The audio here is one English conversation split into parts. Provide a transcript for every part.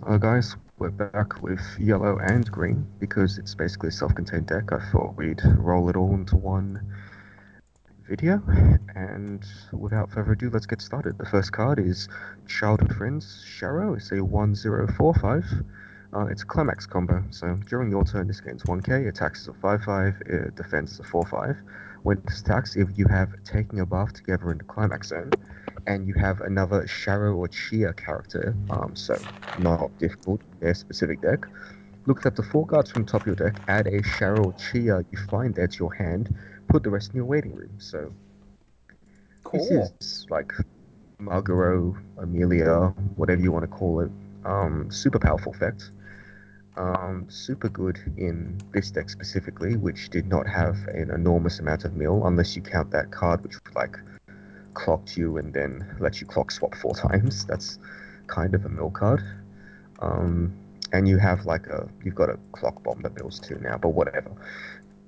Guys, we're back with yellow and green because it's basically a self-contained deck. I thought we'd roll it all into one video, and without further ado, let's get started. The first card is Childhood Friends Sharo. It's a 1045. It's a climax combo, so during your turn, this gains 1k, attacks is a 5/5, it defends is a 4/5. When this attacks, if you have taking a bath together in the climax zone, and you have another Sharo or Chia character, so not difficult, their specific deck. Look at the four cards from the top of your deck, add a Sharo or Chia you find there to your hand, put the rest in your waiting room. So this Cool. is like Margaro, Amelia, whatever you want to call it. Super powerful effect. Super good in this deck specifically, which did not have an enormous amount of mill, unless you count that card which like clocked you and then let you clock swap 4 times. That's kind of a mill card. Um, and you have like you've got a clock bomb that mills too now, but whatever.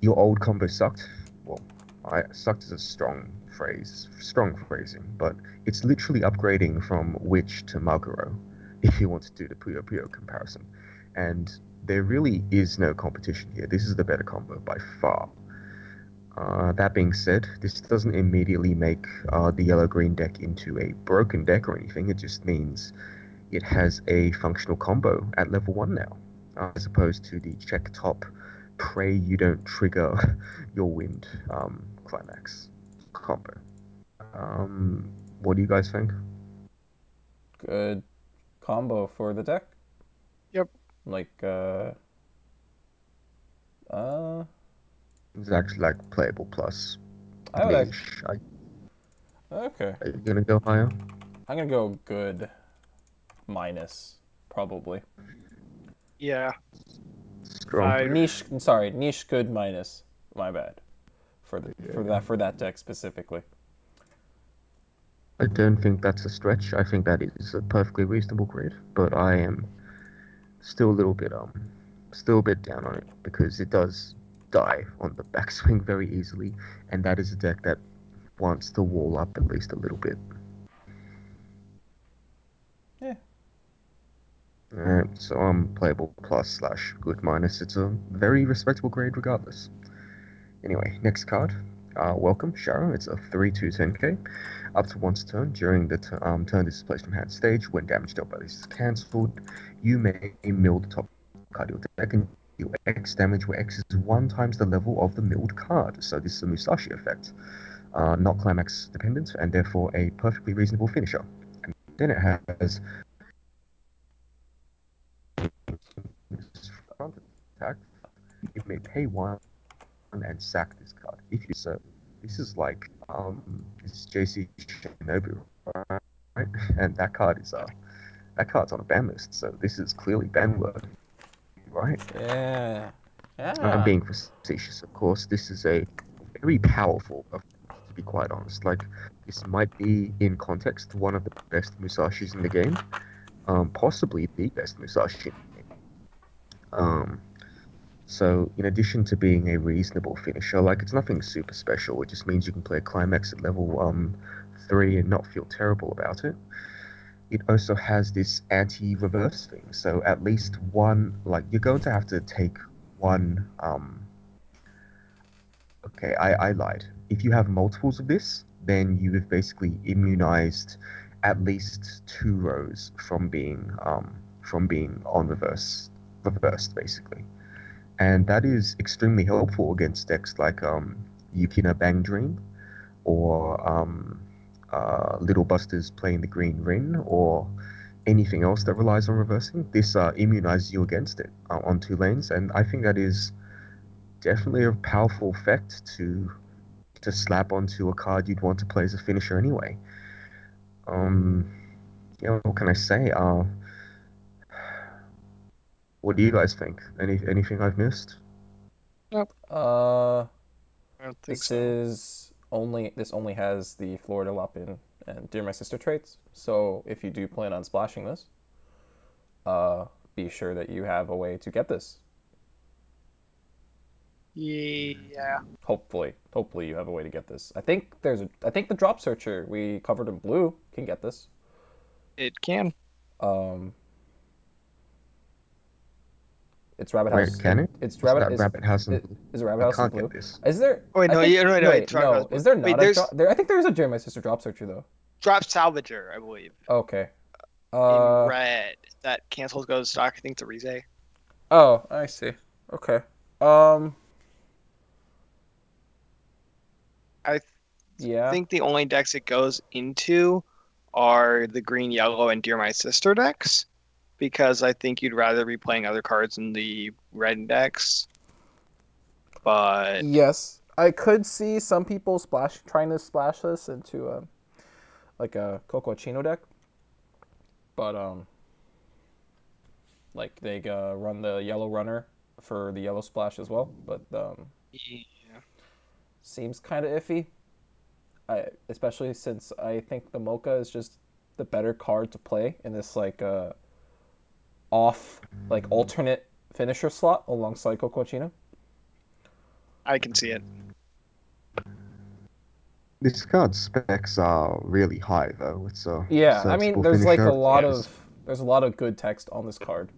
Your old combo sucked. Well, I sucked is a strong phrasing, but it's literally upgrading from Witch to Maguro, if you want to do the Puyo Puyo comparison. And there really is no competition here. This is the better combo by far. That being said, this doesn't immediately make the yellow-green deck into a broken deck or anything. It just means it has a functional combo at level 1 now, as opposed to the check top, pray you don't trigger your wind climax combo. What do you guys think? Good combo for the deck. Yep. Like, uh, It's actually like playable plus I would act. niche. Okay. Are you gonna go higher? I'm gonna go good minus, probably. Yeah. Strong. I Niche. Sorry, niche good minus. My bad. For the Yeah. for that deck specifically. I don't think that's a stretch. I think that is a perfectly reasonable grade, but I am still a little bit still a bit down on it because it does die on the backswing very easily, and that is a deck that wants to wall up at least a little bit. Yeah. So I'm playable plus slash good minus. It's a very respectable grade regardless. Anyway, next card. Welcome, Sharo. It's a 3/2 10k. Up to once turn. During the turn this is placed from hand stage, when damage dealt by this is cancelled, you may mill the top card of your deck and deal X damage, where X is 1 times the level of the milled card. So this is a Musashi effect, not climax dependent, and therefore a perfectly reasonable finisher. And then it has front attack. You may pay 1 and sack this card. If you so, this is like this is JC Shinobu, right? And that card's on a ban list, so this is clearly ban worthy, right? Yeah. I'm Yeah. being facetious, of course. This is a very powerful, to be quite honest. Like this might be in context one of the best Musashis in the game, possibly the best Musashi in the game. So, in addition to being a reasonable finisher, like it's nothing super special. It just means you can play a climax at level 3 and not feel terrible about it. It also has this anti-reverse thing. So at least one, like you're going to have to take one. Okay, I lied. If you have multiples of this, then you have basically immunized at least 2 rows from being on reversed basically. And that is extremely helpful against decks like Yukina Bang Dream or Little Busters playing the Green Rin or anything else that relies on reversing. This immunizes you against it on 2 lanes, and I think that is definitely a powerful effect to slap onto a card you'd want to play as a finisher anyway. Um, what can I say? What do you guys think? Anything I've missed? nope, Uh, I don't think so. this only has the Florida Lupin and Dear My Sister traits. So if you do plan on splashing this, uh, be sure that you have a way to get this. Yeah, Hopefully you have a way to get this. I think the drop searcher we covered in blue can get this. it can. Um, It's Rabbit Wait, House can and it? it's It's Rabbit that Rabbit House and Blue. is it Rabbit I House in can't get blue? this. Is there? Oh wait, I no, think no, wait, it's Rabbit House no. Blue. Is there Wait, not a there's drop? There, I think there's a Jerry My Sister drop searcher though. Drop Salvager, I believe, Okay. in Uh red that cancels goes stock. I think it's a Rize. oh, I see. Okay. Um. I Yeah. think the only decks it goes into are the green, yellow, and Dear My Sister decks, because I think you'd rather be playing other cards in the red decks. But Yes, I could see some people trying to splash this into like a Cocochino deck, but like they run the yellow runner for the yellow splash as well, but yeah, seems kind of iffy. Especially since I think the Mocha is just the better card to play in this like off like alternate finisher slot alongside Cocochino. I can see it. This card's specs are really high though. It's a Yeah, I mean serviceable there's like finisher. there's a lot of good text on this card.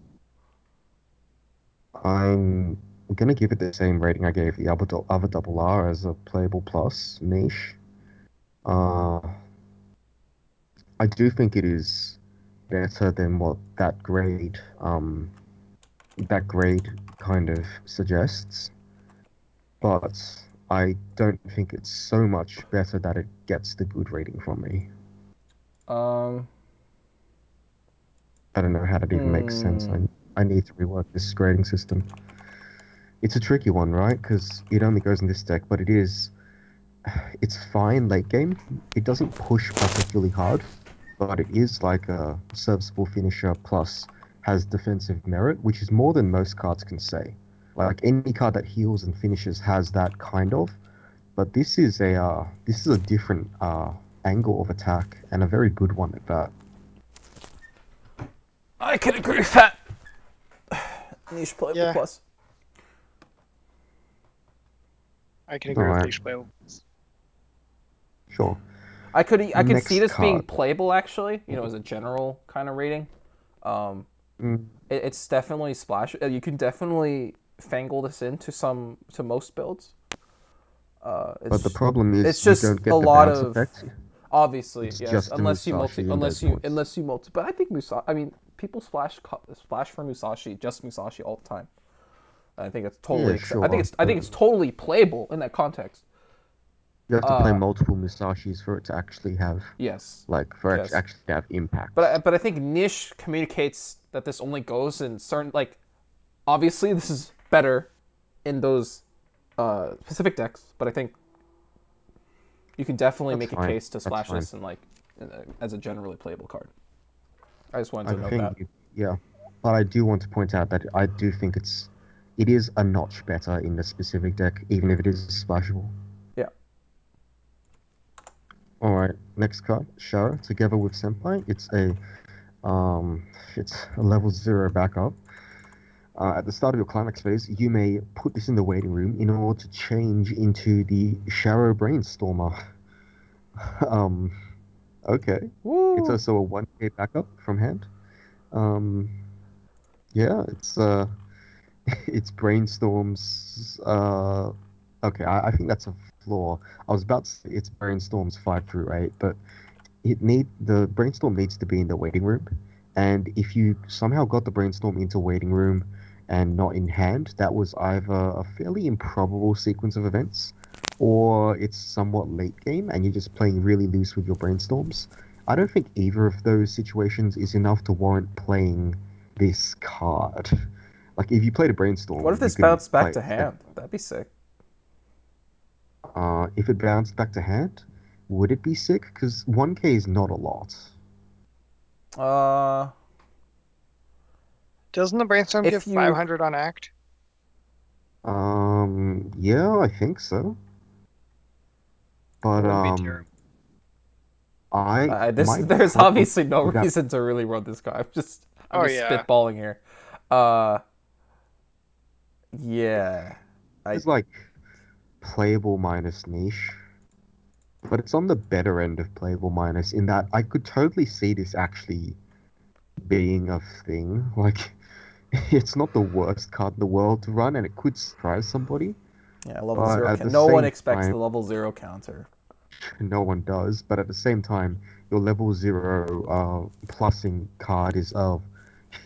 I'm gonna give it the same rating I gave the other double R as a playable plus niche. Uh, I do think it is better than what that grade kind of suggests, but I don't think it's so much better that it gets the good rating from me. Um, I don't know how that even makes sense. I need to rework this grading system. It's a tricky one, right? Because it only goes in this deck, but it's fine late game. It doesn't push particularly hard, but it is like a serviceable finisher plus has defensive merit, which is more than most cards can say. Like any card that heals and finishes has that kind of, but this is a different angle of attack and a very good one at that. I can agree with that. Niche playable Yeah. plus. I can agree with Alright. Leash Playable. Sure. I could see Next this being card. playable actually. You know, as a general kind of rating. It's definitely splash. You can definitely fangle this into most builds. But the problem is it's you just don't get a the lot bounce of effect. obviously It's yes. just a Unless you Musashi in those unless you multi. But I think Musashi. I mean, people splash for Musashi, just Musashi all the time. I think it's totally. Yeah, sure. I think it's totally playable in that context. You have to play multiple Musashis for it to actually have, Yes. like, for it Yes. to actually have impact. But I think Niche communicates that this only goes in certain like. Obviously, this is better in those specific decks, but I think you can definitely That's make fine. a case to That's splash fine. this in like as a generally playable card. I just wanted I to note think, that. yeah, but I do want to point out that I do think it is a notch better in the specific deck, even if it is splashable. Yeah. All right, next card, Shara, together with Senpai. It's a level 0 backup. At the start of your climax phase, you may put this in the waiting room in order to change into the Sharo Brainstormer. Okay. Woo! It's also a 1k backup from hand. Yeah, it's Brainstorms. Okay, I think that's a flaw. I was about to say it's Brainstorms 5 through 8, but the Brainstorm needs to be in the waiting room. And if you somehow got the Brainstorm into waiting room and not in hand, that was either a fairly improbable sequence of events, or it's somewhat late game and you're just playing really loose with your Brainstorms. I don't think either of those situations is enough to warrant playing this card. Like, if you played a Brainstorm... What if this you can bounced back play to it. hand? That'd be sick. If it bounced back to hand, would it be sick? Because 1k is not a lot. Doesn't the Brainstorm If give you- 500 on Act? Yeah, I think so. But, Wouldn't be terrible. my There's problem obviously no with that- reason to really run this guy. I'm just Oh, yeah. spitballing here. Yeah. It's like playable minus niche, but it's on the better end of playable minus in that I could totally see this actually being a thing. Like, it's not the worst card in the world to run, and it could surprise somebody. Yeah, level But zero. at the No one same expects the time, level zero counter. no one does. But at the same time, your level zero plussing card is a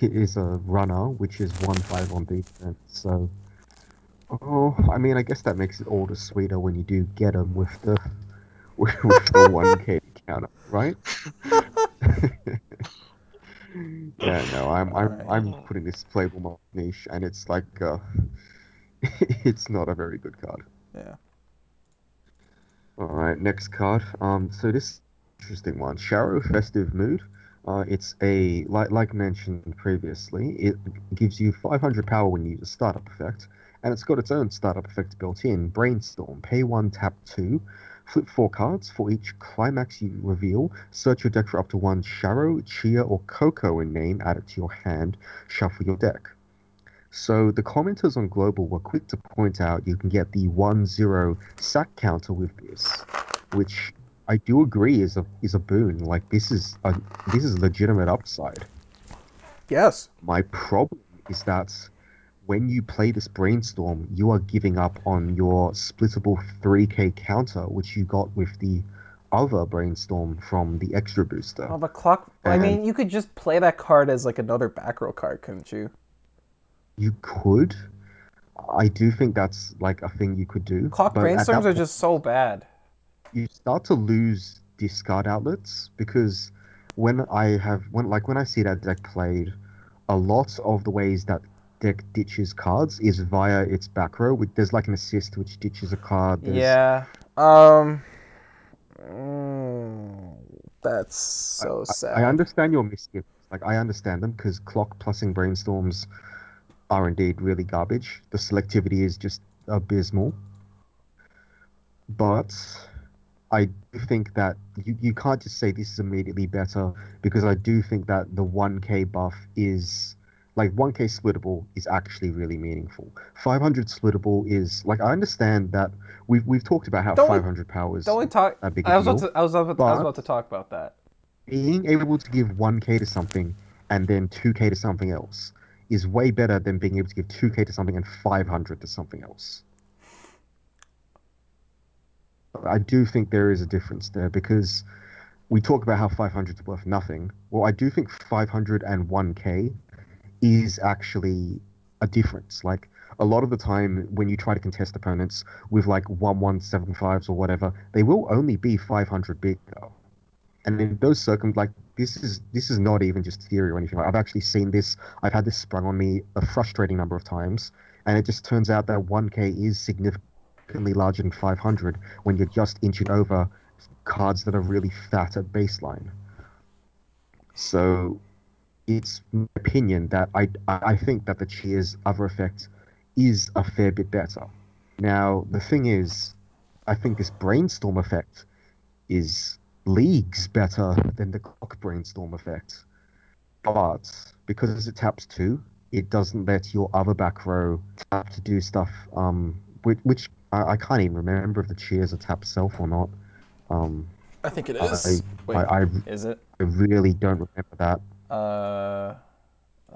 runner, which is 1/5 on defense. So, oh, I mean, I guess that makes it all the sweeter when you do get them with the with the 1K counter, right? Yeah, no, All right. I'm putting this playable mod niche, and it's like it's not a very good card. Yeah. All right, next card. So this interesting one, Sharrow Festive Mood. It's a like mentioned previously. It gives you 500 power when you use a startup effect, and it's got its own startup effect built in. Brainstorm. Pay one, tap two. Flip four cards. For each climax you reveal, search your deck for up to one Sharrow, Chia, or Coco in name. Add it to your hand. Shuffle your deck. So the commenters on Global were quick to point out you can get the 1-0 sack counter with this, which I do agree is a boon. Like this is legitimate upside. Yes. My problem is that when you play this brainstorm, you are giving up on your splittable 3K counter, which you got with the other brainstorm from the extra booster. Oh, but clock. I And mean, you could just play that card as like another back row card, couldn't you? you could. I do think that's like a thing you could do, Clock but at brainstorms that are point just so bad. you start to lose discard outlets because when I see that deck played, a lot of the ways that deck ditches cards is via its back row. There's like an assist which ditches a card. There's Yeah. Um. mm, that's so I sad. understand your misgivings. Like I understand them because clock plussing brainstorms are indeed really garbage. The selectivity is just abysmal. But I do think that you can't just say this is immediately better because I do think that the 1K buff is like 1K splittable is actually really meaningful. 500 splittable is like I understand that we've talked about how Don't we? 500 power Don't is we talk? a big deal, I was but about to talk about that. being able to give 1K to something and then 2K to something else is way better than being able to give 2K to something and 500 to something else. I do think there is a difference there because we talk about how 500 is worth nothing. Well, I do think 500 and 1K is actually a difference. Like a lot of the time when you try to contest opponents with like 1175s or whatever, they will only be 500 bigger. And in those like this is not even just theory or anything. Like, I've actually seen this. I've had this sprung on me a frustrating number of times, and it just turns out that 1K is significantly larger than 500 when you're just inching over cards that are really fat at baseline. So it's my opinion that I think that the Cheers other effect is a fair bit better. Now the thing is, I think this brainstorm effect is leagues better than the clock brainstorm effect. But because it taps two, it doesn't let your other back row tap to do stuff. Which I can't even remember if the cheers are tap self or not. Um, I think it I is. Wait, I is it? really don't remember that. Uh,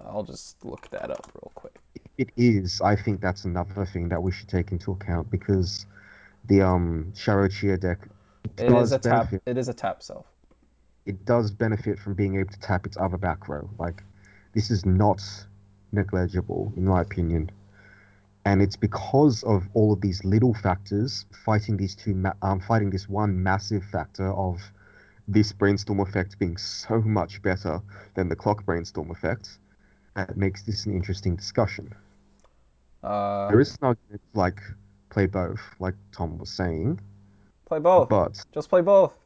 I'll just look that up real quick. If it is, I think that's another thing that we should take into account because the Sharo Chia deck It is does a tap. benefit. It is a tap self. It does benefit from being able to tap its other back row. Like this is not negligible in my opinion. And it's because of all of these little factors fighting fighting this one massive factor of this brainstorm effect being so much better than the clock brainstorm effect that makes this an interesting discussion. Uh, There is an argument to, like play both, like Tom was saying, play both. but Just play both.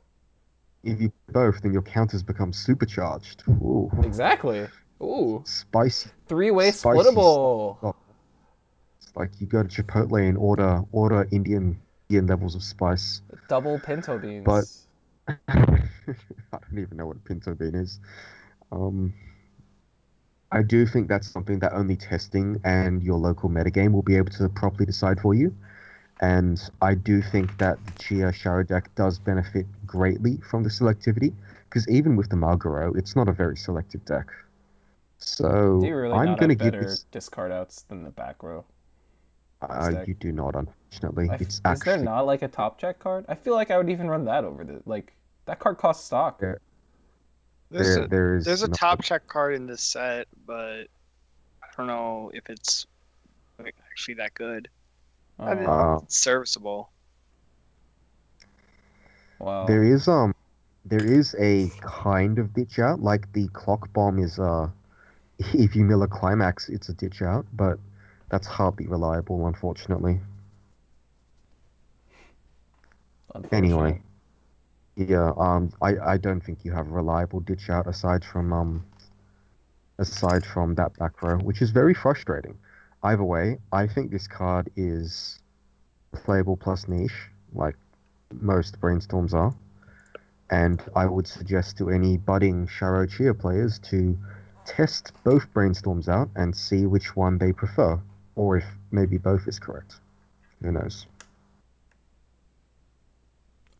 if you play both, then your counters become supercharged. Ooh, Exactly. Ooh, spicy, three-way spicy splittable. stuff. It's like you go to Chipotle and order Indian levels of spice, Double pinto but beans. I don't even know what a pinto bean is. Um, I do think that's something that only testing and your local metagame will be able to properly decide for you. And I do think that the Chia Sharo deck does benefit greatly from the selectivity, because even with the Malgaro, it's not a very selective deck. Do So you really I'm not gonna have give better this. discard outs than the back row in this deck? You do not, unfortunately. It's Is there actually not like a top check card? I feel like I would even run that over the like that card costs stock. there. There's a There is there's a not. top check card in this set, but I don't know if it's like actually that good. I mean, Oh Uh, it's serviceable. well, there is there is a kind of ditch out. Like the clock bomb is if you mill a climax, it's a ditch out, but that's hardly reliable, unfortunately. unfortunate. Anyway, yeah. I don't think you have a reliable ditch out aside from that back row, which is very frustrating. Either way, I think this card is playable plus niche, like most brainstorms are. And I would suggest to any budding Sharo Chia players to test both brainstorms out and see which one they prefer, or if maybe both is correct. Who knows?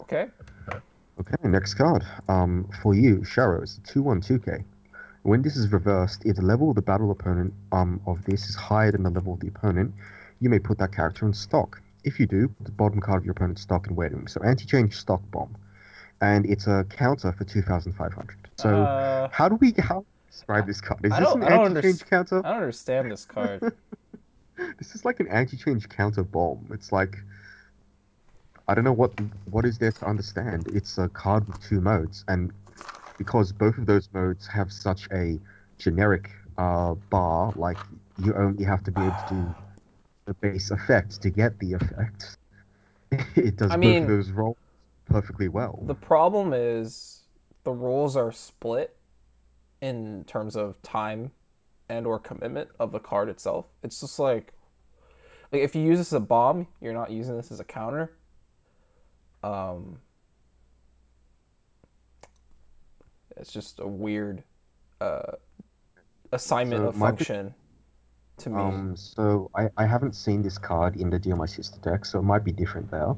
Okay. Okay, next card. For you, Sharo, it's a 2/1/2K. When this is reversed, if the level of the battle opponent of this is higher than the level of the opponent, you may put that character in stock. If you do, put the bottom card of your opponent's stock in waiting. So anti-change stock bomb, and it's a counter for 2,500. So Uh, how do we describe this card? Is this an I don't anti-change counter? I don't understand this card. This is like an anti-change counter bomb. It's like I don't know what is there to understand. It's a card with two modes, and because both of those modes have such a generic bar, like you only have to be able to do the base effect to get the effect. It does I both of mean, those roles perfectly well. the problem is the rules are split in terms of time and or commitment of the card itself. It's just like if you use this as a bomb, you're not using this as a counter. Um, it's just a weird uh, assignment So of my function to me. so I haven't seen this card in the Dear My Sister deck, so it might be different there.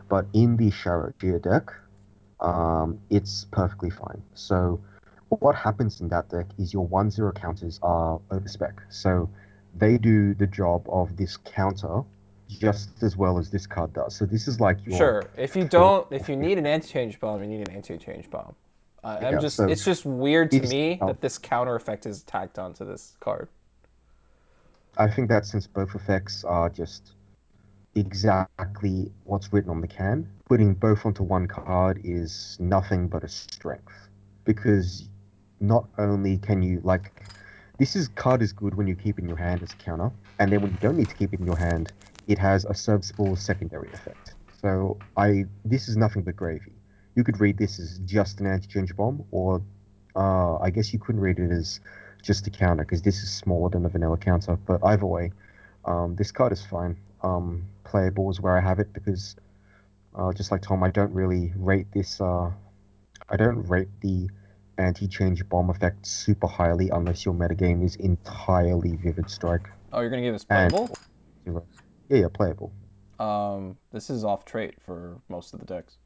But in the Sharogia deck, it's perfectly fine. So what happens in that deck is your 1/0 counters are overspec. So they do the job of this counter just as well as this card does. So this is like your Sure, if you your don't, if you need an anti-change bomb, you need an anti-change bomb. yeah. So It's just weird to this me that this counter effect is tacked onto this card. I think that since both effects are just exactly what's written on the can, putting both onto one card is nothing but a strength. Because not only can you like this is card is good when you keep it in your hand as a counter, and then when you don't need to keep it in your hand, it has a serviceable secondary effect. So this is nothing but gravy. You could read this as just an anti-change bomb, or I guess you couldn't read it as just a counter because this is smaller than a vanilla counter. But either way, this card is fine. Playable is where I have it because, just like Tom, I don't really rate this. I don't rate the anti-change bomb effect super highly unless your metagame is entirely Vivid Strike. Oh, you're gonna give this And playable? yeah, playable. This is off trait for most of the decks.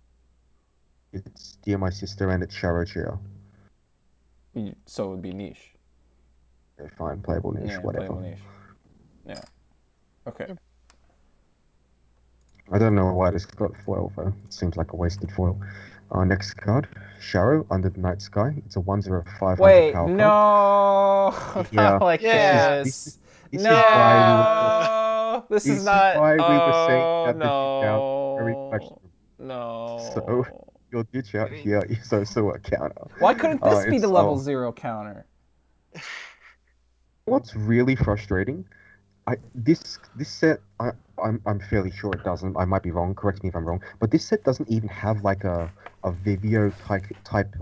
It's Dear My Sister and it's Sharochia. So it would be niche. Okay, fine, playable niche, Yeah, whatever. playable niche. Yeah. Okay. I don't know why this got foil though. It seems like a wasted foil. Next card, Sharo Under the Night Sky. It's a 1/0/500 Wait, power card. no, Yeah, not like Yeah. this. This No, is why this this is is not. why we were saying Oh that the ditch out is very no, questionable. So no. your ditch out here is also a counter. Why couldn't this be It's the level 0 counter? what's really frustrating. This set I'm fairly sure it doesn't. I might be wrong. Correct me if I'm wrong. But this set doesn't even have like a Vivio type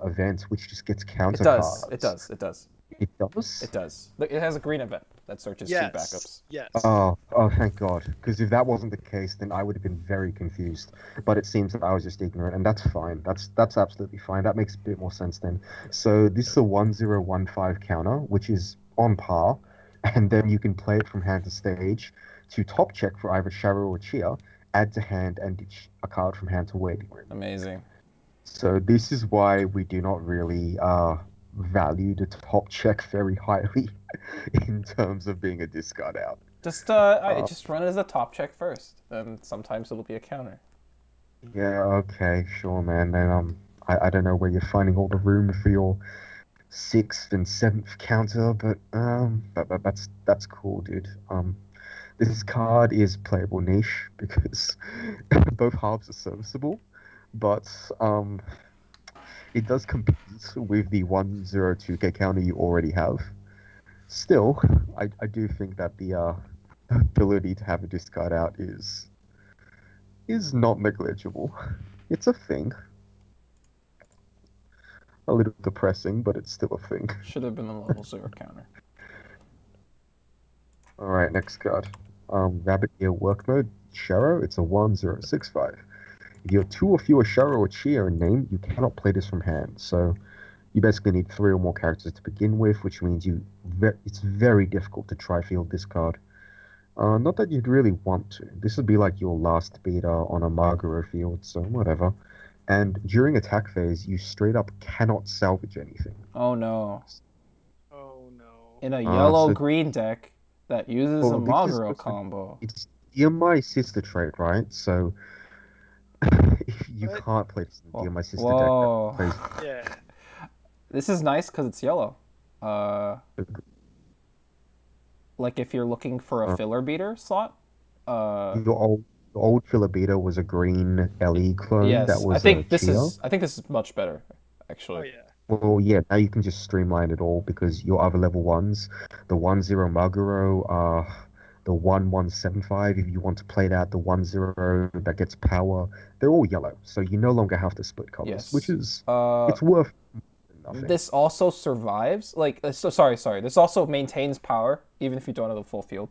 event which just gets counter It does. cards. It does. It does. It does. It does. Look, it has a green event that searches two backups. Yes. Oh, thank God. Because if that wasn't the case, then I would have been very confused. But it seems that I was just ignorant, and that's fine. That's absolutely fine. That makes a bit more sense then. So this is a 1/0/15 counter, which is on par, and then you can play it from hand to stage to top check for either Sharo or Chia, add to hand, and ditch a card from hand to waiting room. Amazing. So this is why we do not really value the top check very highly in terms of being a discard out. I Uh, just run it as a top check first, and sometimes it'll be a counter. yeah, okay, sure, man. Then I don't know where you're finding all the room for your sixth and seventh counter, but that's cool, dude. This card is playable niche because both halves are serviceable, but it does compete with the 102k counter you already have. Still, I do think that the ability to have a discard out is not negligible. It's a thing. A little depressing, but it's still a thing. Should have been a level 0 counter. Alright, next card. Rabbit Ear Work Mode, Sharo, it's a 1065. If you have two or fewer Sharo or Chia in name, you cannot play this from hand. So you basically need three or more characters to begin with, which means it's very difficult to tri-field this card. Not that you'd really want to. This would be like your last beater on a Margaro field, so whatever. And during attack phase, you straight up cannot salvage anything. Oh no. Oh no. In a So yellow-green deck that uses a well, this is Maguro just combo. it's DMI sister trait, right? So if you What? can't play this in Whoa. DMI sister Whoa. deck that plays Yeah. This is nice because it's yellow. Like if you're looking for a uh, filler beater slot. your old filler beater was a green LE clone that Yes, was a Chia. I think this is much better, Oh actually. yeah. Well, yeah, now you can just streamline it all because your other level ones, the 1-0 Maguro, the 1-1-7-5, if you want to play that, the 1-0 that gets power, they're all yellow. So you no longer have to split colors, which Yes. is, Uh, it's worth nothing. this also survives. Like, so sorry. This also maintains power even if you don't have the full field.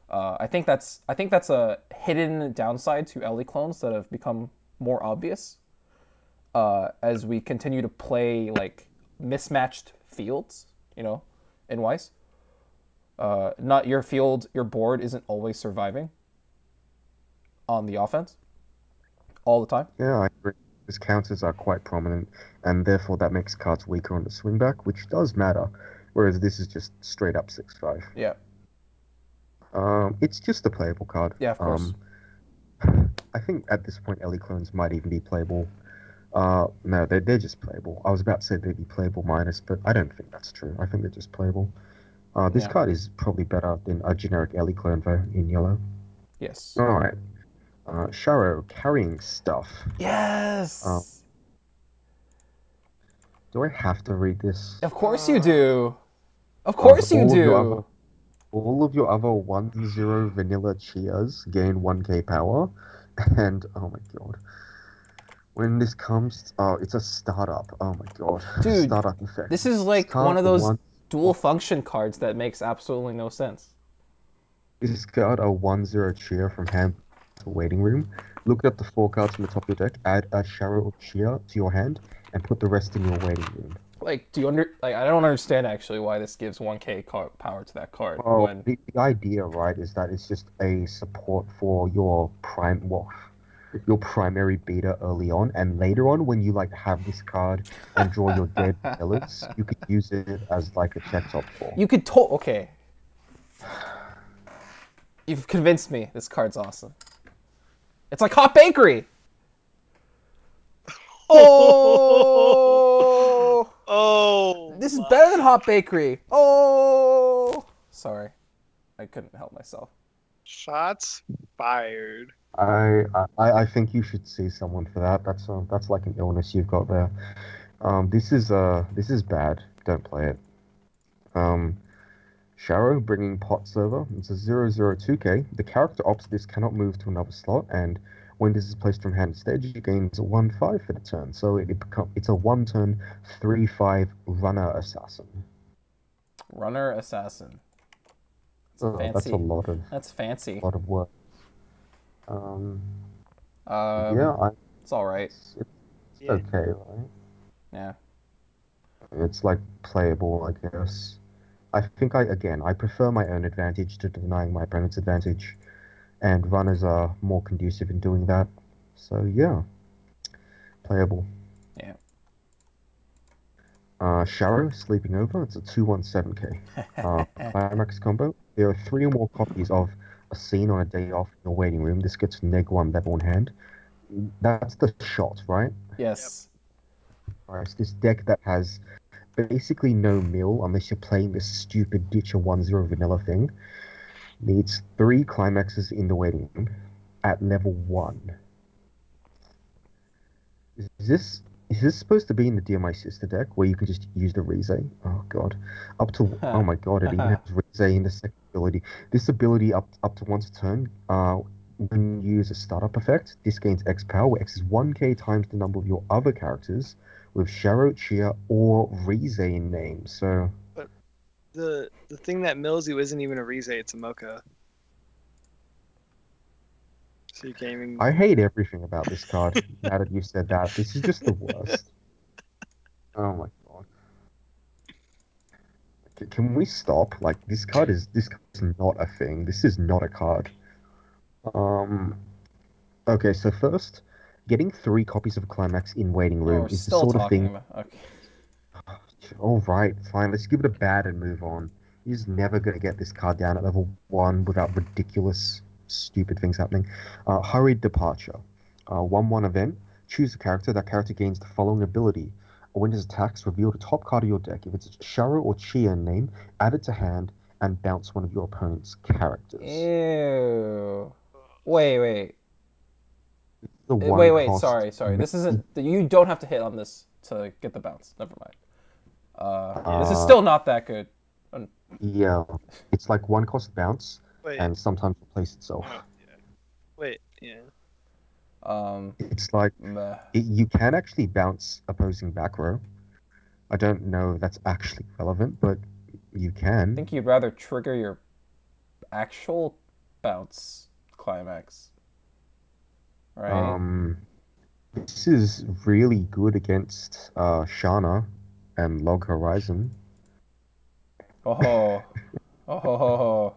I think that's a hidden downside to LE clones that have become more obvious as we continue to play like mismatched fields, in Weiss. Not your field, your board isn't always surviving on the offense all the time. Yeah, I agree. His counters are quite prominent, and therefore that makes cards weaker on the swing back, which does matter. Whereas this is just straight up 6-5. Yeah, It's just a playable card. yeah, of course. I think at this point, Ellie clones might even be playable. No, they're just playable. I was about to say they'd be playable minus, but I don't think that's true. I think they're just playable. This Yeah. card is probably better than a generic Ellie clone though in yellow. Yes. All right. Sharo carrying stuff. Yes. Do I have to read this? Of course you do. Of course you do. All of your other 1-0 vanilla Chias gain 1k power, and oh my god. When this comes, oh, it's a startup. Oh my god. Dude, Startup effect. This is like Discard one of those one- dual function cards that makes absolutely no sense. Discard a 1-0 Chia from hand to waiting room. Look at the 4 cards from the top of your deck, add a Sharo or Chia to your hand, and put the rest in your waiting room. Like, I don't understand actually why this gives 1k power to that card Oh, when the idea, right, is that it's just a support for your your primary beta early on, and later on when you like have this card and draw your dead pillars, you could use it as like a check top for. you could okay. You've convinced me. This card's awesome. It's like Hot Bakery. Oh! Oh. This is my- better than Hot Bakery. Oh! Sorry. I couldn't help myself. Shots fired. I think you should see someone for that. That's like an illness you've got there. This is bad. Don't play it. Sharo bringing Pots over. It's a 002k. The character opts this cannot move to another slot, and when this is placed from hand to stage, it gains a 1/5 for the turn. So it's a 1-turn 3/5 runner assassin. Runner Assassin. That's a lot of That's fancy. work. Um, Um, yeah, It's all right. it's Yeah. okay, right? Yeah. It's like playable, I guess. I think I prefer my own advantage to denying my opponent's advantage, and runners are more conducive in doing that. So yeah, playable. Yeah. Sharo, Sleeping Over. It's a 217k. Climax combo. There are three or more copies of a scene on a day off in your waiting room. This gets neg 1 level in hand. That's the shot, right? Yep. Yes. Alright, it's this deck that has basically no mill unless you're playing this stupid Ditcher 1-0 vanilla thing. Needs three climaxes in the waiting room at level 1. Is this is this supposed to be in the Dear My Sister deck where you can just use the Rize? Oh god. Oh my god, it even has Rize in the second ability. This ability up to once a turn, when you use a startup effect, this gains X power, where X is 1k times the number of your other characters with Sharo, Chia, or Rize in name. So But the thing that mills you isn't even a Rize, it's a Mocha. So you can't even. I hate everything about this card. Now that you've said that, this is just the worst. Oh my god. Can we stop? Like this card is not a thing. This is not a card. Um. Okay, so first, getting three copies of Climax in waiting Oh, room we're is the still sort of talking thing. about. Okay. All right, fine. Let's give it a bad and move on. You're just never gonna get this card down at level 1 without ridiculous, stupid things happening. Hurried Departure. 1/1 event. Choose a character. That character gains the following ability. When it attacks, reveal the top card of your deck. If it's a Sharo or Chia name, add it to hand and bounce one of your opponent's characters. Ew. Wait. The Wait, one wait. cost. Sorry. This isn't. You don't have to hit on this to get the bounce. Never mind. This is still not that good. Yeah, it's like one cost bounce Wait. and sometimes replace itself. Oh, yeah. Wait. Yeah. It's like Meh. you can actually bounce opposing back row. I don't know if that's actually relevant, but you I can. think you'd rather trigger your actual bounce climax, right? This is really good against Shana and Log Horizon. Oh, oh,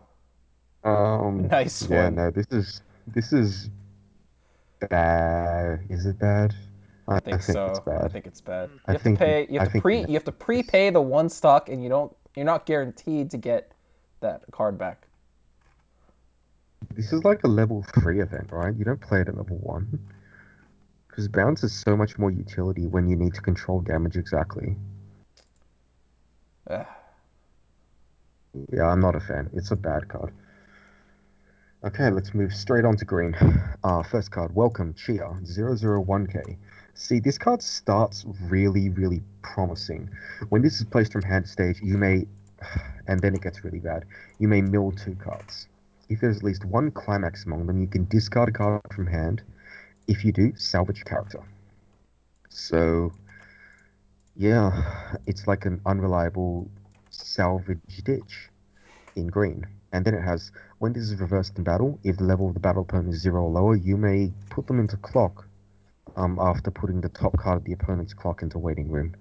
nice Yeah, one. no, this is bad. Is it bad? I I think think it's so. I bad. think it's bad. You I have to think pay. You I have to think pre. You have to prepay the one stock, and you're not guaranteed to get that card back. this is like a level 3 event, right? You don't play it at level 1. Because bounce is so much more utility when you need to control damage exactly. Ugh. Yeah, I'm not a fan. It's a bad card. Okay, let's move straight on to green. First card, Welcome, Chia, 001k. See, this card starts really, really promising. When this is placed from hand to stage, you may, and then it gets really bad, you may mill 2 cards. If there's at least one climax among them, you can discard a card from hand. If you do, salvage character. So, yeah, it's like an unreliable salvage ditch in green. And then it has, when this is reversed in battle, if the level of the battle opponent is 0 or lower, you may put them into clock after putting the top card of the opponent's clock into waiting room.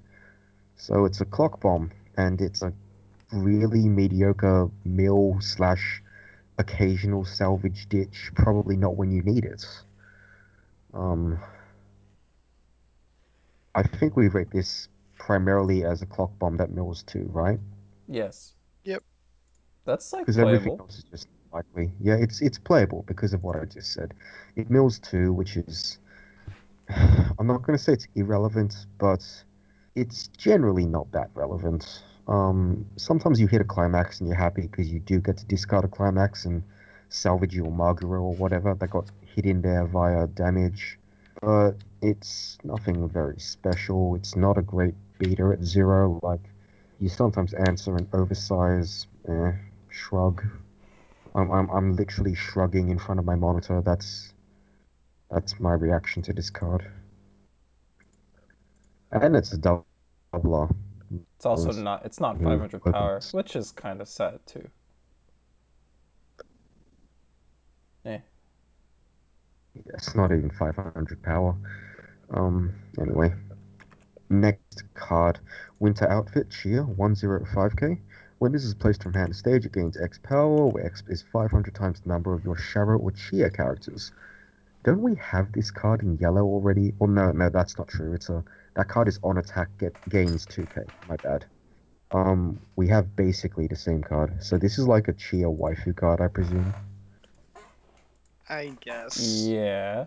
So it's a clock bomb, and it's a really mediocre mill slash occasional salvage ditch, probably not when you need it. I think we rate this primarily as a clock bomb that mills 2, right? Yes. Yep. That's like Because everything playable. else is just likely. Yeah, it's playable because of what I just said. It mills 2, which is I'm not going to say it's irrelevant, but it's generally not that relevant. Sometimes you hit a climax and you're happy because you do get to discard a climax and salvage your Maguro or whatever that got hit in there via damage. But it's nothing very special. It's not a great beater at 0. Like, you sometimes answer an oversize shrug. I'm literally shrugging in front of my monitor. That's my reaction to this card. And it's a doubler. It's also not. It's not 500 power, Weapons. which is kind of sad too. Eh. Yeah, it's not even 500 power. Anyway. Next card, Winter Outfit, Chia, 105k. When this is placed from hand to stage, it gains X power, where X is 500 times the number of your Sharo or Chia characters. Don't we have this card in yellow already? Well, no, that's not true. It's a That card is on attack, gains 2k. My bad. We have basically the same card. So this is like a Chia waifu card, I presume. I guess. Yeah,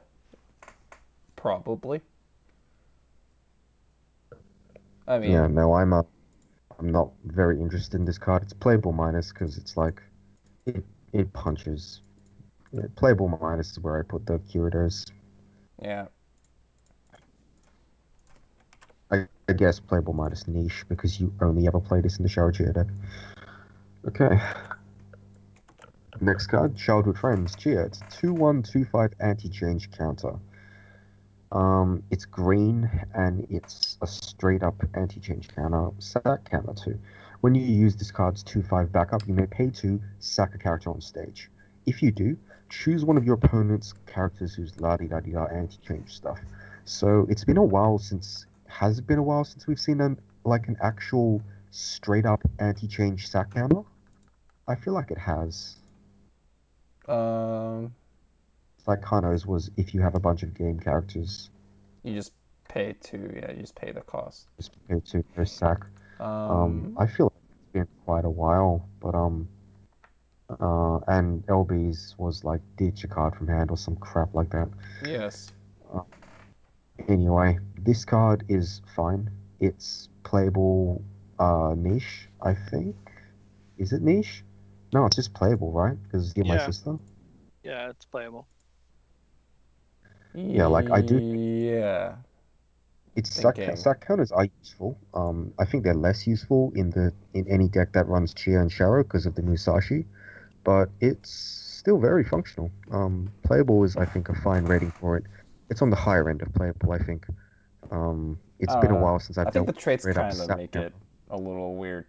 probably. I Yeah, mean, no, I'm not very interested in this card. It's playable minus because it's like it it punches. Yeah, playable minus is where I put the curators. yeah. I guess playable minus niche because you only ever play this in the Shower Chia deck. Okay, next card, Childhood Friends, Chia. It's a 2/1/2/5 anti-change counter. It's green and it's a straight up anti-change counter, sack counter too. When you use this card's 2/5 backup, you may pay to sack a character on stage. If you do, choose one of your opponent's characters who's la di da di da anti-change stuff. So it's been a while since has it been a while since we've seen an actual straight up anti-change sack counter? I feel like it has. Um, Like Kano's was if you have a bunch of game characters, you just pay to yeah, you just pay the cost. just pay to per sack. Um, I feel like it's been quite a while, but and LB's was like ditch a card from hand or some crap like that. yes. Uh, anyway, this card is fine. It's playable, niche, I think. Is it niche? No, it's just playable, right? Because you're my Yeah. sister. Yeah, it's playable. Yeah, like I do. Yeah. Its Thinking. sack counters are useful. I think they're less useful in any deck that runs Chia and Sharo because of the Musashi, but it's still very functional. Playable is, I think, a fine rating for it. It's on the higher end of playable, I think. It's I been don't a know. while since I I've think dealt the with traits straight up kind of sack make counter. it a little weird.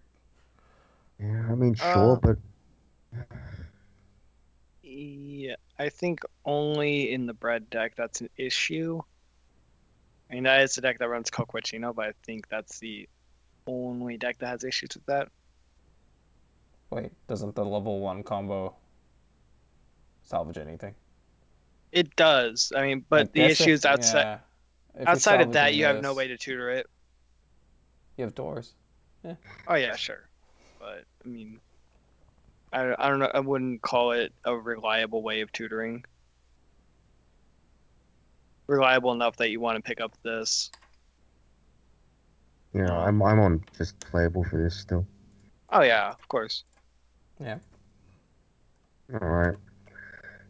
Yeah, I mean, sure, Uh, but yeah, I think only in the bread deck that's an issue. I mean, that is the deck that runs Coquechino, but I think that's the only deck that has issues with that. Wait, doesn't the level 1 combo salvage anything? It does. I mean, I but the guess issue if is outside yeah, if you're outside of that, salvaging you have no way this, to tutor it. you have doors. Yeah. Oh yeah, sure. But I mean, I don't know. I wouldn't call it a reliable way of tutoring. Reliable enough that you want to pick up this. yeah, Um, I'm on just playable for this still. oh yeah, of course. Yeah. All right.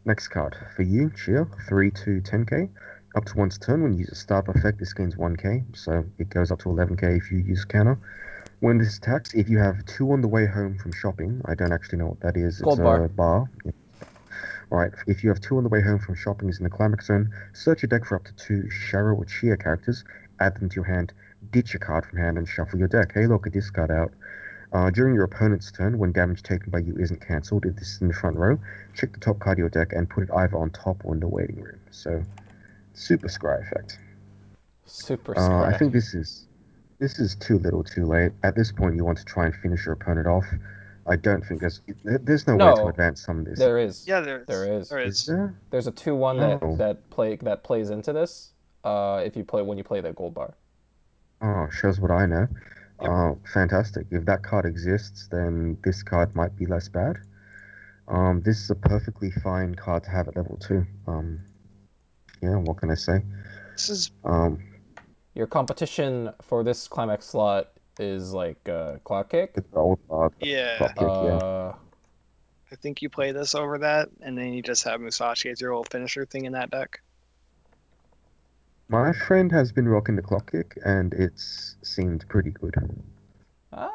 Next card for you, Chia. 3/2/10k. Up to once a turn when you use a start effect, this gains 1k, so it goes up to 11k if you use counter. When this attacks, if you have two on the way home from shopping, I don't actually know what that is. It's Gold bar. a bar. Yeah. Alright, if you have two on the way home from shopping is in the climax zone, search your deck for up to two Sharo or Chia characters, add them to your hand, ditch a card from hand, and shuffle your deck. Hey, look, a discard out. During your opponent's turn, when damage taken by you isn't cancelled, if this is in the front row, check the top card of your deck and put it either on top or in the waiting room. So, super scry effect. Super I scry. think this is too little, too late. At this point, you want to try and finish your opponent off. I don't think there's no way to No, advance some of this. there is. Yeah, There is. there Is is. there? There's a 2/1 Oh, that plays into this. If you play when you play the gold bar. oh, shows what I know. Yep. Fantastic. If that card exists, then this card might be less bad. This is a perfectly fine card to have at level 2. Yeah, what can I say? This is Um, Your competition for this climax slot is like clock kick. it's the old yeah. drop kick, yeah. I think you play this over that, and then you just have Musashi as your little finisher thing in that deck. My friend has been rocking the clock kick, and it's seemed pretty good. Uh,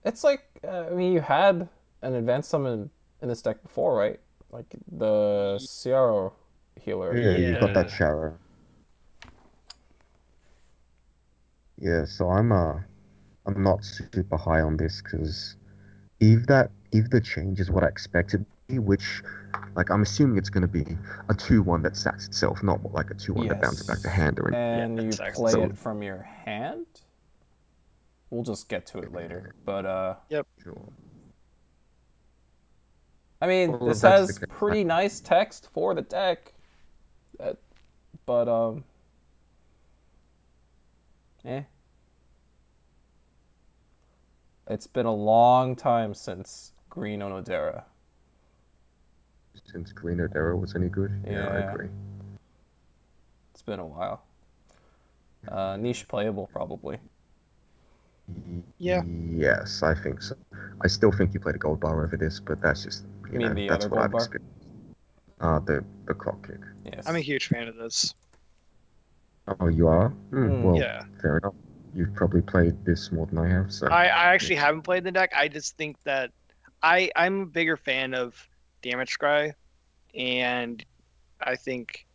it's like I mean you had an advanced summon in this deck before, right? Like the Ciaro healer. Yeah, you've got that Yeah. shower. Yeah, so I'm not super high on this because if the change is what I expected to be, which like I'm assuming it's gonna be a 2/1 that sacks itself, not like a 2/1 that bounces back to hand or anything. And Yeah, you exactly. play So- it from your hand. We'll just get to it later. But Sure. I mean, Well, this if that's has the case, pretty nice text for the deck. But Eh. It's been a long time since Green Onodera. Since Green Odera was any good? Yeah, I Yeah, agree. it's been a while. Niche playable, probably. Yeah. Yes, I think so. I still think you played a gold bar over this, but that's just, You mean the other that's what gold I've bar? experienced. The clock kick. I'm a Yes. huge fan of this. Oh, you are? Hmm. Well, Yeah. fair enough. You've probably played this more than I have, so I yeah. actually haven't played the deck. I just think that I'm a bigger fan of Damage Scry, and I think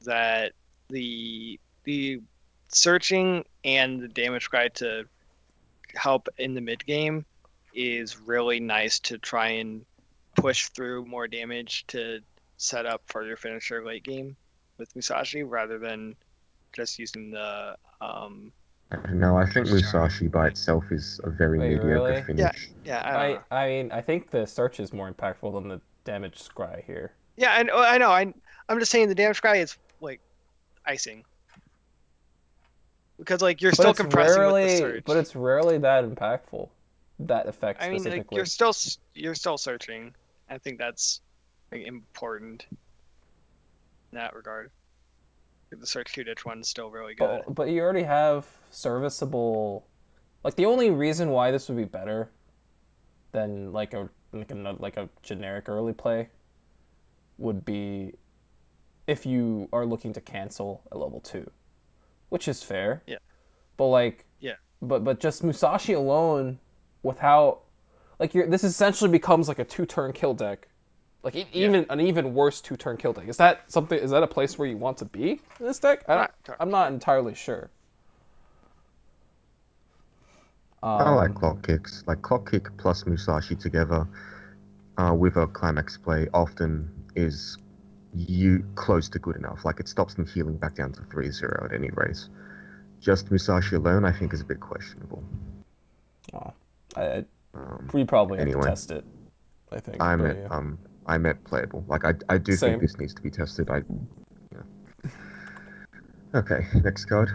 that the searching and the damage guide to help in the mid game is really nice to try and push through more damage to set up for your finisher late game with Musashi rather than just using the I don't know. I think Juice Jar. Musashi by itself is a very Wait, mediocre really? Yeah, finish. yeah, I don't I know. I mean, I think the search is more impactful than the damage scry here. Yeah, I know. I'm just saying the damage guy is like icing because like you're But still it's compressing with the rarely, but search. it's rarely that impactful. That effect I mean, like specifically. you're still searching. I think that's like, important in that regard. The search two ditch one's still really good. But you already have serviceable. Like the only reason why this would be better than like a generic early play would be if you are looking to cancel at level 2, which is fair. Yeah, But like, yeah, but just Musashi alone, without like this essentially becomes like a 2-turn kill deck, like yeah. even an even worse 2-turn kill deck. Is that something? Is that a place where you want to be in this deck? I don't. Not entirely I'm not sure. entirely sure. I like Um, clock kicks. Like clock kick plus Musashi together, with a climax play often is you close to good enough. Like it stops them healing back down to 3-0 at any rate. Just Musashi alone, I think, is a bit questionable. well, I Um, we probably have to anyway, test it. I think, I but meant yeah, I meant playable. Like I do think same. this needs to be tested. Yeah. Okay, next card.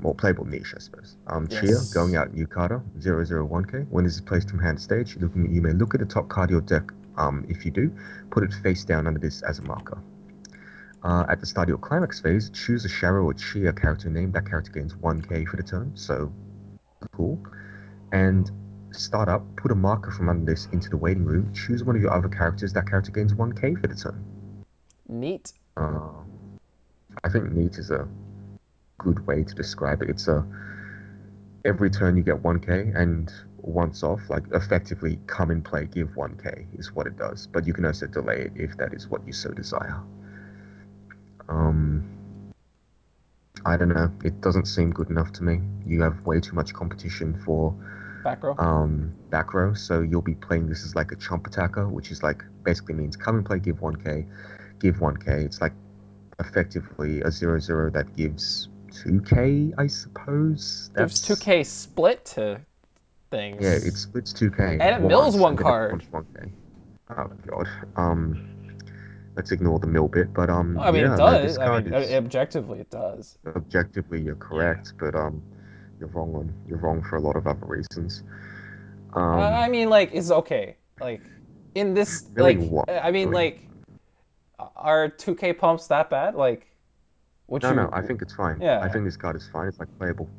Or playable niche, I suppose. Chia, going Yes. out new carder, 001K. When this is placed from hand to stage, you may look at the top card of your deck. If you do, put it face down under this as a marker. At the start of your climax phase, choose a Sharo or Chia character name. That character gains 1K for the turn, so cool. And start up, put a marker from under this into the waiting room. Choose one of your other characters. That character gains 1K for the turn. Neat. Uh, I think neat is a good way to describe it. It's a every turn you get 1K, and once off, like effectively come in play, give 1K is what it does. But you can also delay it if that is what you so desire. Um, I don't know. It doesn't seem good enough to me. You have way too much competition for Back row. back row, so you'll be playing this as like a chump attacker, which is like basically means come and play, give 1K, give 1K. It's like effectively a 0-0 that gives 2K, I suppose. Gives That's 2K split to yeah, it things, splits 2K and it mills once, one and then it card. becomes 1K. Oh god. Let's ignore the mill bit, but I mean, it yeah, no, does. this I card mean, is objectively, it does. objectively you're Yeah. correct, but you're wrong for a lot of other reasons. I Um, mean, like, it's okay. Like, in this, really, what? I mean, Really? like, are 2K pumps that bad? Like, would No, no, you? I think it's fine. I Yeah, think this card is fine. It's like playable.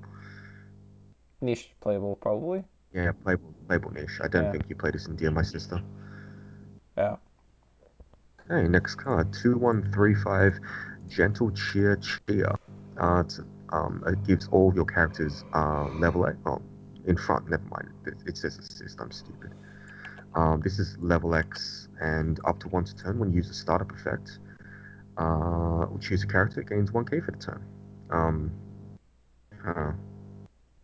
niche playable probably. Yeah, playable niche. I don't Yeah, think you play this in Dear My Sister. yeah. Okay, next card, 2135, Gentle Cheer Cheer. It gives all of your characters level 8. Oh, in front, never mind. It says assist, I'm stupid. This is level X and up to once a turn when you use a startup effect. Choose a character, it gains 1K for the turn. Um, uh,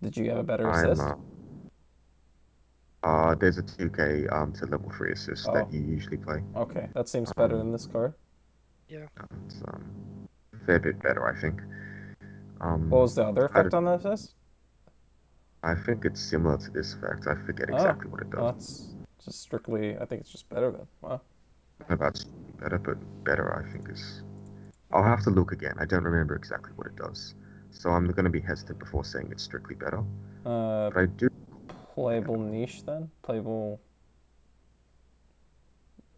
Did you have a better I'm assist? There's a 2K to level 3 assist Oh, that you usually play. okay. That seems better than Um, this card. Yeah. it's a fair bit better, I think. What was the other I, effect on the assist? I think it's similar to this effect. I forget Oh, exactly what it well, does. that's just strictly. I think it's just better then. Wow. I know that's better, but better I think is. I'll have to look again. I don't remember exactly what it does. so I'm going to be hesitant before saying it's strictly better. Uh, But I do. playable niche then? Playable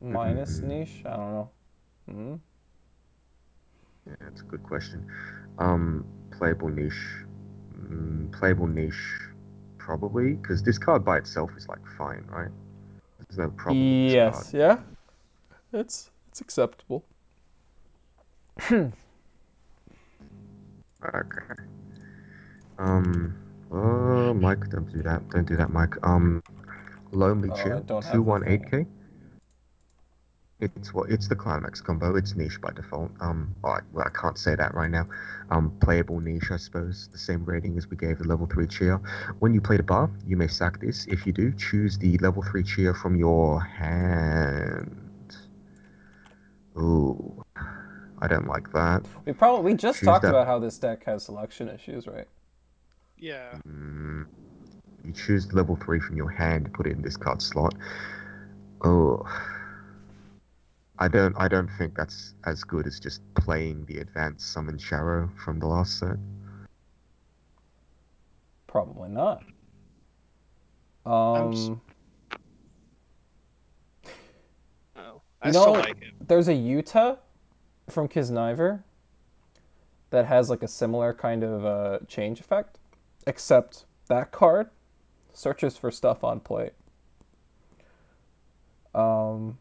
minus Mm, niche? I don't know. Hmm. yeah, that's a good question. Playable niche. Playable niche, probably, because this card by itself is like fine, right? There's no problem with this card. Yes, yeah. It's acceptable. Okay. Oh, Mike, don't do that. Don't do that, Mike. Lonely Oh, I Chill, don't have the thing. 218k. It's the climax combo. It's niche by default. Well, I can't say that right now. Playable niche, I suppose. The same rating as we gave the level 3 cheer. When you play the bar, you may sack this. If you do, choose the level 3 cheer from your hand. Ooh, I don't like that. We just Choose talked that. about how this deck has selection issues, right? Yeah. Mm, you choose level 3 from your hand to put it in this card slot. Oh, I don't think that's as good as just playing the advanced summon Sharrow from the last set. Probably not. I'm. Um, Oh, you I still know, like it. there's a Utah from Kisniver that has like a similar kind of change effect, except that card searches for stuff on plate. Um,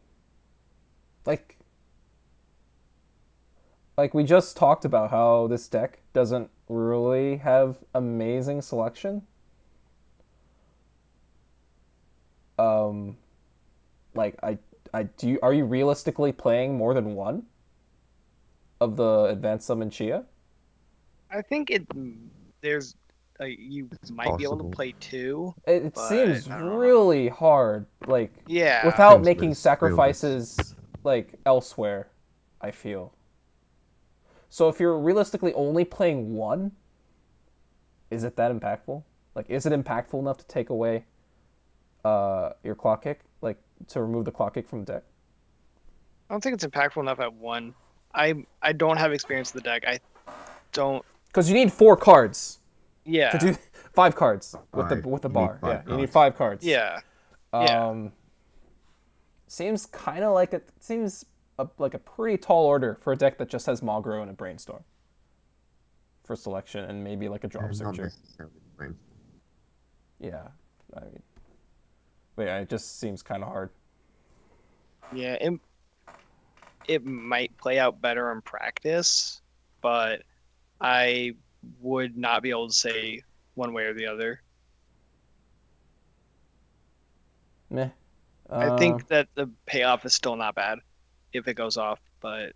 like we just talked about how this deck doesn't really have amazing selection. Um, like I do. Are you realistically playing more than one of the advanced summon Chia? I think it. There's. You It's might be able to possible. play two, It but seems I don't know how. really hard, like Yeah. without Seems making realistic. sacrifices like elsewhere, I feel. So if you're realistically only playing one, is it that impactful? Like is it impactful enough to take away your clock kick, like to remove the clock kick from the deck? I don't think it's impactful enough at one. I don't have experience with the deck. I don't. Because you need 4 cards to Yeah. do 5 cards with the Five. You need bar. Yeah, five you need cards. 5 cards. Yeah. Yeah. Um, seems kind of like like a pretty tall order for a deck that just has Magro and a Brainstorm for selection and maybe like a Drop Not Searcher. necessarily brain. Yeah, I mean, but yeah, it just seems kind of hard. Yeah. It might play out better in practice, but I would not be able to say one way or the other. Meh. I Uh, think that the payoff is still not bad if it goes off, but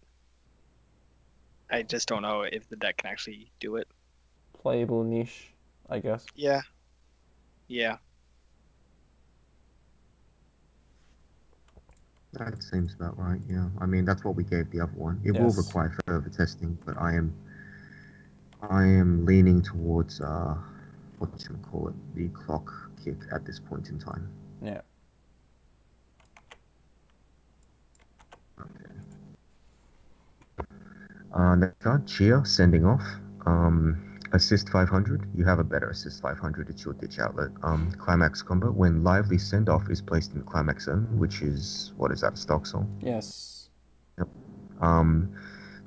I just don't know if the deck can actually do it. playable niche, I guess. Yeah. Yeah. That seems about right, yeah. I mean, that's what we gave the other one. It will Yes. require further testing, but I am leaning towards what you call it, the clock kick at this point in time. Yeah. Okay. Next card, Chia sending off. Assist 500. You have a better assist 500. It's your ditch outlet. Climax combo. When lively send off is placed in the climax zone, which is what is that? A stock soul. Yes. Yep.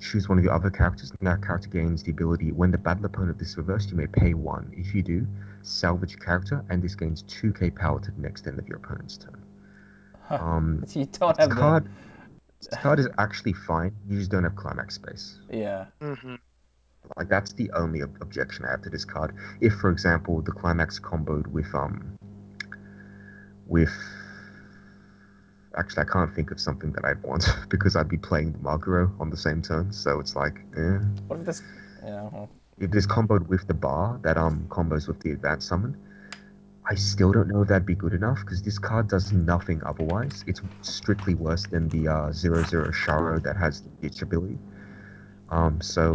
Choose one of your other characters, and that character gains the ability. When the battle opponent is reversed, you may pay 1. If you do, salvage a character, and this gains 2k power to the next end of your opponent's turn. You don't This have card, this card is actually fine. You just don't have climax space. Yeah. Hmm. Like that's the only objection I have to this card. If, for example, the climax comboed with actually, I can't think of something that I'd want because I'd be playing the Maguro on the same turn. So it's like, What if this? Yeah. Well, if this comboed with the bar that combos with the advanced summon, I still don't know if that'd be good enough because this card does nothing otherwise. It's strictly worse than the 0/0 Sharo that has the ditch ability. So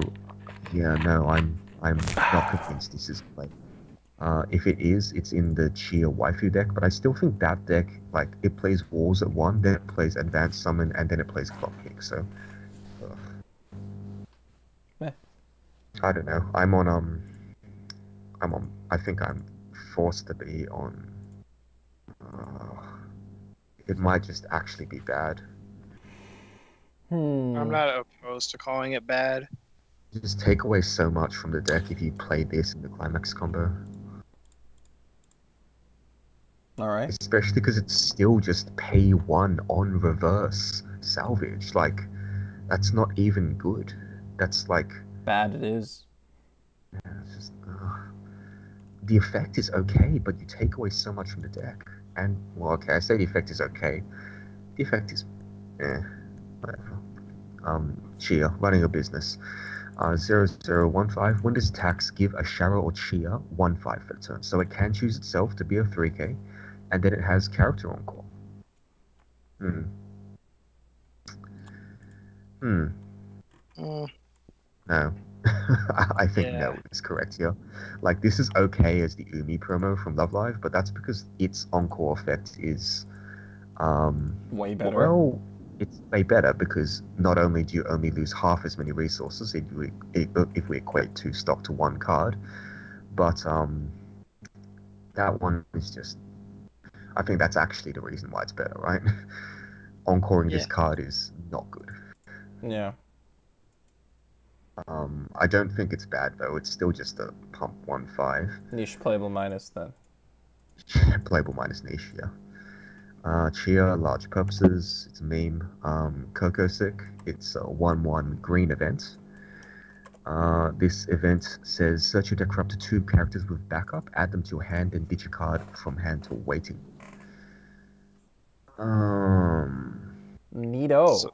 yeah, no, I'm not convinced this is like. If it is, it's in the Chia waifu deck, but I still think that deck, like, it plays Walls at 1, then it plays Advanced Summon, and then it plays Clock Kick, so... ugh. meh. I don't know. I think I'm forced to be on. Uh, it might just actually be bad. I'm Hmm. not opposed to calling it bad. Just take away so much from the deck if you play this in the climax combo. All right. Especially because it's still just pay one on reverse salvage. Like, that's not even good. That's like, Bad it is. it's just, the effect is okay, but you take away so much from the deck. And, well, okay, I say the effect is okay. The effect is, eh, whatever. Chia, running a business. 0015. When does tax give a Shara or Chia 1/5 for the turn? So it can choose itself to be a 3K, and then it has character encore. Hmm. Hmm. Mm, No. I think yeah, no is correct here. Like, this is okay as the Umi promo from Love Live, but that's because its encore effect is, Way better. well, it's way better because not only do you only lose half as many resources if we equate two stock to one card, but that one is just, I think that's actually the reason why it's better, right? Encoring this yeah, card is not good. Yeah. I don't think it's bad though. It's still just a pump 1/5. Niche playable minus then. Playable minus niche, yeah. Chia, large purposes. It's a meme. Coco Sick. It's a 1/1 green event. This event says search your deck for up to two characters with backup, add them to your hand, and discard from hand to waiting. so Neato.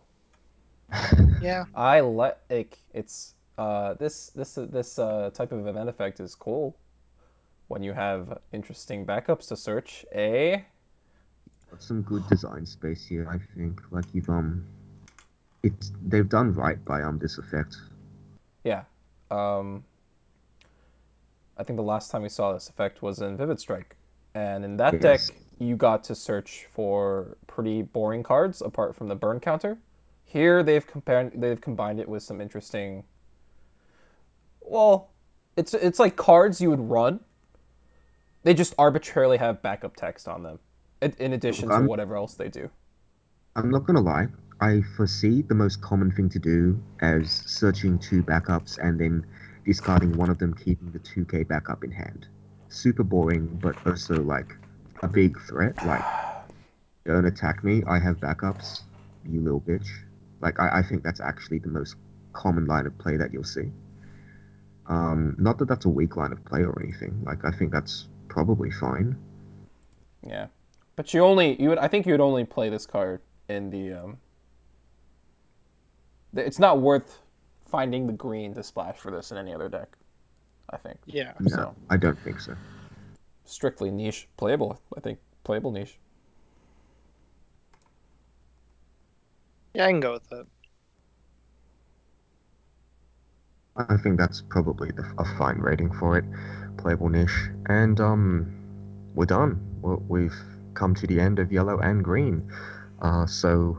yeah, I like it's this type of event effect is cool when you have interesting backups to search. Eh? Some good design space here, I think. Like you've it's they've done right by this effect. Yeah. Um, I think the last time we saw this effect was in Vivid Strike, and in that Yes. deck you got to search for pretty boring cards apart from the burn counter. Here they've combined it with some interesting. Well, it's like cards you would run. They just arbitrarily have backup text on them, in Look, addition to whatever else they do. I'm not gonna lie. I foresee the most common thing to do as searching two backups and then discarding one of them, keeping the 2K backup in hand. Super boring, but also like a big threat. Like, don't attack me. I have backups, you little bitch. Like, I think that's actually the most common line of play that you'll see. Not that that's a weak line of play or anything. Like, I think that's probably fine. Yeah, but you would I think you would only play this card in the. It's not worth finding the green to splash for this in any other deck. I think yeah, No, so. I don't think so. Strictly niche playable. I think playable niche. yeah. I can go with it. I think that's probably a fine rating for it. Playable niche. And we're done. We've come to the end of yellow and green. So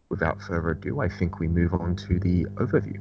without further ado, I think we move on to the overview.